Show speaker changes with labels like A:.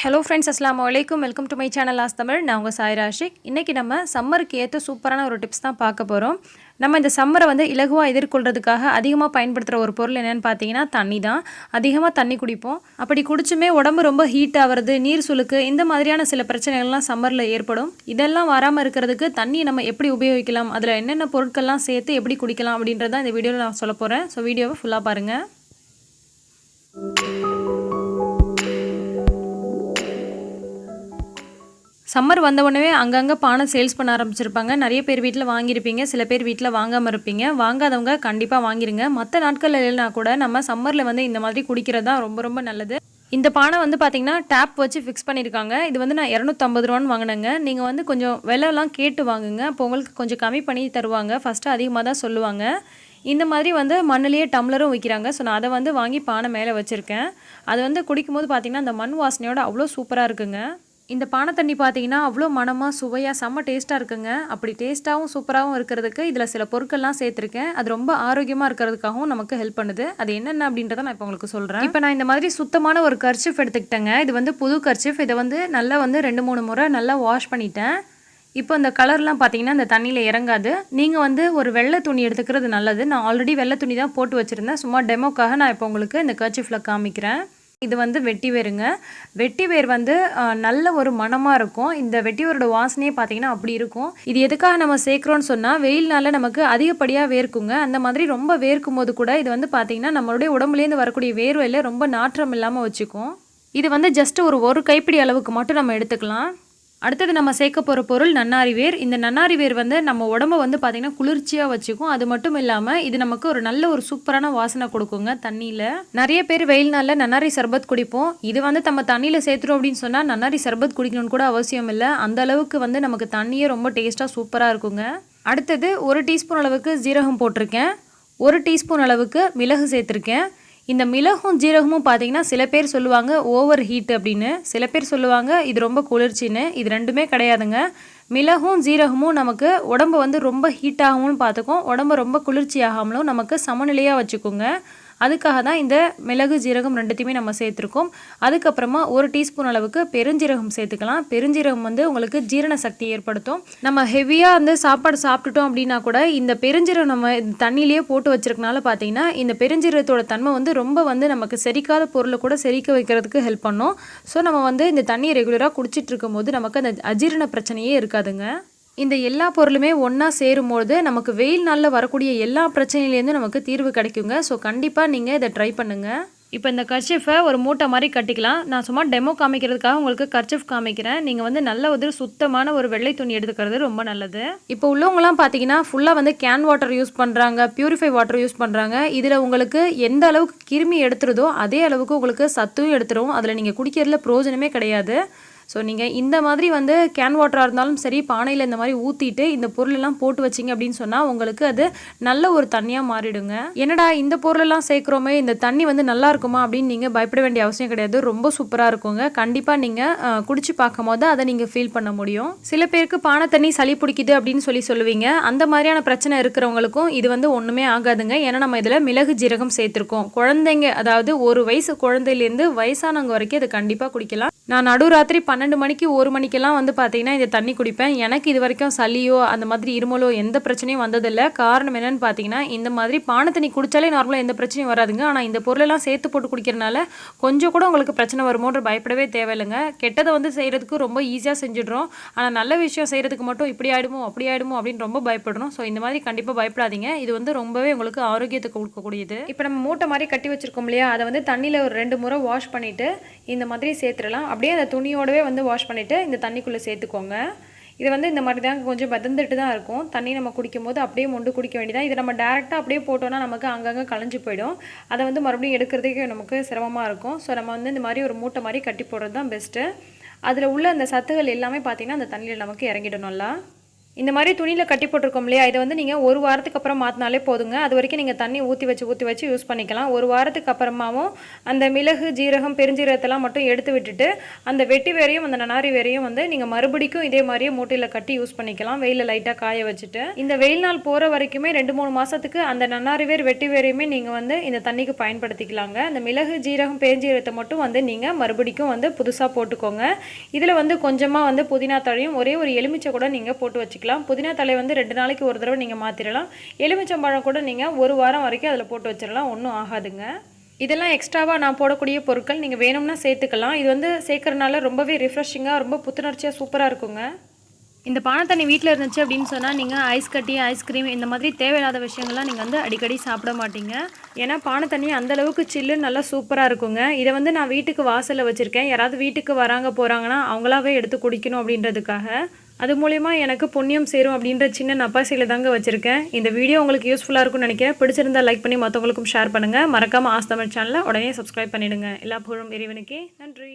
A: Hello friends, அஸ்ஸலாமு அலைக்கும். Welcome to my channel as Tamil. நான் உங்கள் சாய் ராஷிக். இன்றைக்கி நம்ம சம்மருக்கு ஏற்ற சூப்பரான ஒரு டிப்ஸ் தான் பார்க்க போகிறோம். நம்ம இந்த சம்மரை எலகுவாக எதிர்கொள்கிறதுக்காக அதிகமாக பயன்படுத்துகிற ஒரு பொருள் என்னென்னு பார்த்தீங்கன்னா தண்ணி தான். அதிகமாக தண்ணி குடிப்போம். அப்படி குடிச்சுமே உடம்பு ரொம்ப ஹீட் ஆகிறது, நீர் சுளுக்கு, இந்த மாதிரியான சில பிரச்சனைகள்லாம் சம்மரில் ஏற்படும். இதெல்லாம் வராமல் இருக்கிறதுக்கு தண்ணியை நம்ம எப்படி உபயோகிக்கலாம், அதில் என்னென்ன பொருட்கள்லாம் சேர்த்து எப்படி குடிக்கலாம் அப்படின்றத இந்த வீடியோவில் நான் சொல்ல போகிறேன். ஸோ வீடியோவை ஃபுல்லாக பாருங்கள். சம்மர் வந்த உடனே அங்கங்கே பானை சேல்ஸ் பண்ண ஆரம்பிச்சிருப்பாங்க. நிறைய பேர் வீட்டில் வாங்கியிருப்பீங்க, சில பேர் வீட்டில் வாங்காமல் இருப்பீங்க. வாங்காதவங்க கண்டிப்பாக வாங்கிருங்க. மற்ற நாட்களில் இல்லைனா கூட நம்ம சம்மரில் இந்த மாதிரி குடிக்கிறது தான் ரொம்ப ரொம்ப நல்லது. இந்த பானை பார்த்தீங்கன்னா டேப் வச்சு ஃபிக்ஸ் பண்ணியிருக்காங்க. இது நான் 250 ரூபான்னு வாங்கினேங்க. நீங்கள் கொஞ்சம் விலைலாம் கேட்டு வாங்குங்க. அப்போ உங்களுக்கு கொஞ்சம் கம்மி பண்ணி தருவாங்க. ஃபஸ்ட்டு அதிகமாக தான் சொல்லுவாங்க. இந்த மாதிரி மண்ணிலேயே டம்ளரும் விற்கிறாங்க. ஸோ நான் அதை வாங்கி பானை மேலே வச்சுருக்கேன். அது குடிக்கும்போது பார்த்தீங்கன்னா அந்த மண் வாசனையோட அவ்வளோ சூப்பராக இருக்குங்க. இந்த பானை தண்ணி பார்த்தீங்கன்னா அவ்வளோ மனமாக சுவையாக செம்ம டேஸ்ட்டாக இருக்குங்க. அப்படி டேஸ்ட்டாகவும் சூப்பராகவும் இருக்கிறதுக்கு இதில் சில பொருட்கள்லாம் சேர்த்துருக்கேன். அது ரொம்ப ஆரோக்கியமாக இருக்கிறதுக்காகவும் நமக்கு ஹெல்ப் பண்ணுது. அது என்னென்ன அப்படின்றத நான் இப்போ உங்களுக்கு சொல்கிறேன். இப்போ நான் இந்த மாதிரி சுத்தமான ஒரு கர்ச்சிஃப் எடுத்துக்கிட்டேங்க. இது புது கர்ச்சிஃப். இதை நல்லா 2-3 முறை நல்லா வாஷ் பண்ணிட்டேன். இப்போ இந்த கலர்லாம் பார்த்தீங்கன்னா இந்த தண்ணியில் இறங்காது. நீங்கள் ஒரு வெள்ளை துணி எடுத்துக்கிறது நல்லது. நான் ஆல்ரெடி வெள்ளை துணி தான் போட்டு வச்சுருந்தேன். சும்மா டெமோக்காக நான் இப்போ உங்களுக்கு இந்த கர்ச்சிஃபில் காமிக்கிறேன். இது வெட்டி வேருங்க. வெட்டி வேர் நல்ல ஒரு மணமாக இருக்கும். இந்த வெட்டி வேரோட வாசனையே பார்த்தீங்கன்னா அப்படி இருக்கும். இது எதுக்காக நம்ம சேர்க்குறோன்னு சொன்னால் வெயில்னால நமக்கு அதிகப்படியாக வேர்க்குங்க. அந்த மாதிரி ரொம்ப வேர்க்கும் போது கூட இது பார்த்தீங்கன்னா நம்மளுடைய உடம்புலேருந்து வரக்கூடிய வேர்வையில் ரொம்ப நாற்றம் இல்லாமல் வச்சுக்கும். இது ஜஸ்ட் ஒரு கைப்பிடி அளவுக்கு மட்டும் நம்ம எடுத்துக்கலாம். அடுத்தது நம்ம சேர்க்க போகிற பொருள் நன்னாரி வேர். இந்த நன்னாரி வேர் நம்ம உடம்பை பார்த்திங்கன்னா குளிர்ச்சியாக வச்சுக்கும். அது மட்டும் இல்லாமல் இது நமக்கு ஒரு நல்ல ஒரு சூப்பரான வாசனை கொடுக்குங்க தண்ணியில். நிறைய பேர் வெயில் நாளில் நன்னாரி சர்பத் குடிப்போம். இது நம்ம தண்ணியில் சேர்த்துறோம் அப்படின்னு சொன்னால் நன்னாரி சர்பத் குடிக்கணும்னு கூட அவசியம் இல்லை. அந்த அளவுக்கு நமக்கு தண்ணியே ரொம்ப டேஸ்ட்டாக சூப்பராக இருக்குங்க. அடுத்தது 1 டீஸ்பூன் அளவுக்கு ஜீரகம் போட்டிருக்கேன். 1 டீஸ்பூன் அளவுக்கு மிளகு சேர்த்துருக்கேன். இந்த மிளகும் ஜீரகமும் பார்த்தீங்கன்னா சில பேர் சொல்லுவாங்க ஓவர் ஹீட் அப்படின்னு, சில பேர் சொல்லுவாங்க இது ரொம்ப குளிர்ச்சின்னு. இது ரெண்டுமே கிடையாதுங்க. மிளகும் ஜீரகமும் நமக்கு உடம்பு ரொம்ப ஹீட் ஆகாமலும் பார்த்துக்கும், உடம்பு ரொம்ப குளிர்ச்சி ஆகாமலும் நமக்கு சமநிலையாக வச்சுக்கோங்க. அதுக்காக தான் இந்த மிளகு ஜீரகம் ரெண்டுத்தையுமே நம்ம சேர்த்துருக்கோம். அதுக்கப்புறமா 1 டீஸ்பூன் அளவுக்கு பெருஞ்சீரகம் சேர்த்துக்கலாம். பெருஞ்சீரகம் உங்களுக்கு ஜீரண சக்தி ஏற்படுத்தும். நம்ம ஹெவியாக சாப்பாடு சாப்பிட்டுட்டோம் அப்படின்னா கூட இந்த பெருஞ்சீரகம் நம்ம தண்ணியிலேயே போட்டு வச்சிருக்கனால பார்த்தீங்கன்னா இந்த பெருஞ்சீரகத்தோட தன்மை ரொம்ப நமக்கு செரிக்காத பொருளை கூட செரிக்க வைக்கிறதுக்கு ஹெல்ப் பண்ணும். ஸோ நம்ம இந்த தண்ணியை ரெகுலராக குடிச்சிட்டு இருக்கும்போது நமக்கு அந்த அஜீரண பிரச்சனையே இருக்காதுங்க. இந்த எல்லா பொருளுமே ஒன்றா சேரும்போது நமக்கு வெயில் நாளில் வரக்கூடிய எல்லா பிரச்சனையிலேருந்து நமக்கு தீர்வு கிடைக்குங்க. ஸோ கண்டிப்பாக நீங்கள் இதை ட்ரை பண்ணுங்கள். இப்போ இந்த கர்ச்சிஃபை ஒரு மூட்டை மாதிரி கட்டிக்கலாம். நான் சும்மா டெமோ காமிக்கிறதுக்காக உங்களுக்கு கர்ச்சிஃப் காமிக்கிறேன். நீங்கள் நல்ல சுத்தமான ஒரு வெள்ளை துணி எடுத்துக்கிறது ரொம்ப நல்லது. இப்போ உள்ளவங்களாம் பார்த்தீங்கன்னா ஃபுல்லாக கேன் வாட்டர் யூஸ் பண்ணுறாங்க, பியூரிஃபை வாட்டர் யூஸ் பண்ணுறாங்க. இதில் உங்களுக்கு எந்த அளவுக்கு கிருமி எடுத்துருதோ அதே அளவுக்கு உங்களுக்கு சத்தும் எடுத்துரும். அதில் நீங்கள் குடிக்கிறதுல பிரயோஜனமே கிடையாது. ஸோ நீங்கள் இந்த மாதிரி கேன் வாட்டராக இருந்தாலும் சரி, பானையில் இந்த மாதிரி ஊற்றிட்டு இந்த பொருளெல்லாம் போட்டு வச்சிங்க அப்படின்னு சொன்னால் உங்களுக்கு அது நல்ல ஒரு தண்ணியாக மாறிடுங்க. என்னடா இந்த பொருளெல்லாம் சேர்க்குறோமே, இந்த தண்ணி நல்லா இருக்குமா அப்படின்னு நீங்கள் பயப்பட வேண்டிய அவசியம் கிடையாது. ரொம்ப சூப்பராக இருக்குங்க. கண்டிப்பாக நீங்கள் குடிச்சு பார்க்கும் போது அதை நீங்கள் ஃபீல் பண்ண முடியும். சில பேருக்கு பானை தண்ணி சளி பிடிக்குது அப்படின்னு சொல்லுவீங்க. அந்த மாதிரியான பிரச்சனை இருக்கிறவங்களுக்கும் இது ஒன்றுமே ஆகாதுங்க. ஏன்னா நம்ம இதில் மிளகு ஜீரகம் சேர்த்துருக்கோம். குழந்தைங்க, அதாவது 1 வயசு குழந்தையிலேருந்து வயசானவங்க வரைக்கும் இதை கண்டிப்பாக குடிக்கலாம். நான் நடுராத்திரி 12 மணிக்கு 1 மணிக்கெல்லாம் பார்த்தீங்கன்னா இந்த தண்ணி குடிப்பேன். எனக்கு இது வரைக்கும் சளியோ அந்த மாதிரி இருமலோ எந்த பிரச்சனையும் வந்ததில்லை. காரணம் என்னென்னு பார்த்தீங்கன்னா இந்த மாதிரி பானை தண்ணி குடித்தாலே நார்மலாக எந்த பிரச்சனையும் வராதுங்க. ஆனால் இந்த பொருளெல்லாம் சேர்த்து போட்டு குடிக்கிறனால கொஞ்சம் கூட உங்களுக்கு பிரச்சனை வருமோன்ற பயப்படவே தேவையில்லைங்க. கெட்டதை செய்கிறதுக்கு ரொம்ப ஈஸியாக செஞ்சிடுறோம். ஆனால் நல்ல விஷயம் செய்கிறதுக்கு மட்டும் இப்படி ஆகிடுமோ அப்படி ஆகிடுமோ அப்படின்னு ரொம்ப பயப்படுறோம். ஸோ இந்த மாதிரி கண்டிப்பாக பயப்படாதீங்க. இது ரொம்பவே உங்களுக்கு ஆரோக்கியத்தை கொடுக்கக்கூடியது. இப்போ நம்ம மூட்டை மாதிரி கட்டி வச்சுருக்கோம் இல்லையா, அதை தண்ணியில் ஒரு 2 முறை வாஷ் பண்ணிவிட்டு இந்த மாதிரி சேர்த்துடலாம். அப்படியே அந்த துணியோடவே வாஷ் பண்ணிவிட்டு இந்த தண்ணிக்குள்ளே சேர்த்துக்கோங்க. இது இந்த மாதிரி தான் கொஞ்சம் பதந்துட்டு தான் இருக்கும். தண்ணி நம்ம குடிக்கும் போது அப்படியே மொண்டு குடிக்க வேண்டியதான். இதை நம்ம டேரெக்டாக அப்படியே போட்டோன்னா நமக்கு அங்கங்கே கலைஞ்சு போயிடும். அதை மறுபடியும் எடுக்கிறதுக்கே நமக்கு சிரமமாக இருக்கும். ஸோ நம்ம இந்த மாதிரி ஒரு மூட்டை மாதிரி கட்டி போடுறது தான் பெஸ்ட்டு. அதில் உள்ள அந்த சத்துகள் எல்லாமே பார்த்திங்கன்னா அந்த தண்ணியில் நமக்கு இறங்கிடும் நல்லா. இந்த மாதிரி துணியில் கட்டி போட்டிருக்கோம் இல்லையா, இதை வந்து நீங்கள் ஒரு வாரத்துக்கு அப்புறம் மாற்றினாலே போதுங்க. அது வரைக்கும் நீங்கள் தண்ணி ஊற்றி வச்சு யூஸ் பண்ணிக்கலாம். ஒரு வாரத்துக்கு அப்புறமாவும் அந்த மிளகு, ஜீரகம், பெருஞ்சீரகத்தெல்லாம் மட்டும் எடுத்து விட்டுட்டு அந்த வெட்டி வேரையும் அந்த நனாரி வேரையும் வந்து நீங்கள் மறுபடிக்கும் இதே மாதிரியே மூட்டையில் கட்டி யூஸ் பண்ணிக்கலாம், வெயிலில் லைட்டாக காய வச்சுட்டு. இந்த வெயில் நாள் போகிற வரைக்குமே 2-3 மாதத்துக்கு அந்த நன்னாரி வேர், வெட்டி வேரையுமே நீங்கள் வந்து இந்த தண்ணிக்கு பயன்படுத்திக்கலாங்க. அந்த மிளகு, ஜீரகம், பெருஞ்சீரகத்தை மட்டும் வந்து நீங்கள் மறுபடிக்கும் வந்து புதுசாக போட்டுக்கோங்க. இதில் வந்து கொஞ்சமாக வந்து புதினா தழையும் ஒரே ஒரு எலுமிச்சை கூட நீங்கள் போட்டு வச்சுக்கலாம். புதினா தழை வந்து 2 நாளைக்கு ஒரு தடவை நீங்கள் மாற்றிடலாம். எலுமிச்சம்பழம் கூட நீங்கள் ஒரு வாரம் வரைக்கும் அதில் போட்டு வச்சிடலாம், ஒன்றும் ஆகாதுங்க. இதெல்லாம் எக்ஸ்ட்ராவாக நான் போடக்கூடிய பொருட்கள், நீங்கள் வேணும்னா சேர்த்துக்கலாம். இது வந்து சேர்க்கறனால ரொம்பவே ரிஃப்ரெஷிங்காக, ரொம்ப புத்துணர்ச்சியாக சூப்பராக இருக்குங்க. இந்த பானை தண்ணி வீட்டில் இருந்துச்சு அப்படின்னு சொன்னால் நீங்கள் ஐஸ் கட்டி, ஐஸ்கிரீம் இந்த மாதிரி தேவையில்லாத விஷயங்கள்லாம் நீங்கள் வந்து அடிக்கடி சாப்பிட மாட்டீங்க. ஏன்னா பானை தண்ணி அந்தளவுக்கு சில்லுன்னு நல்லா சூப்பராக இருக்குங்க. இதை வந்து நான் வீட்டுக்கு வாசலில் வச்சுருக்கேன். யாராவது வீட்டுக்கு வராங்க போகிறாங்கன்னா அவங்களாவே எடுத்து குடிக்கணும் அப்படின்றதுக்காக. அது மூலயமா எனக்கு புண்ணியம் சேரும் அப்படின்ற சின்ன நப்பாசையில் தாங்க வச்சுருக்கேன். இந்த வீடியோ உங்களுக்கு யூஸ்ஃபுல்லாக இருக்கும்னு நினைக்கிறேன். பிடிச்சிருந்தா லைக் பண்ணி மற்றவங்களுக்கும் ஷேர் பண்ணுங்கள். மறக்காமல் ஆஸ் தமிழ் சேனலை உடனே சப்ஸ்கிரைப் பண்ணிவிடுங்க. எல்லா புகழும் இறைவனுக்கே. நன்றி.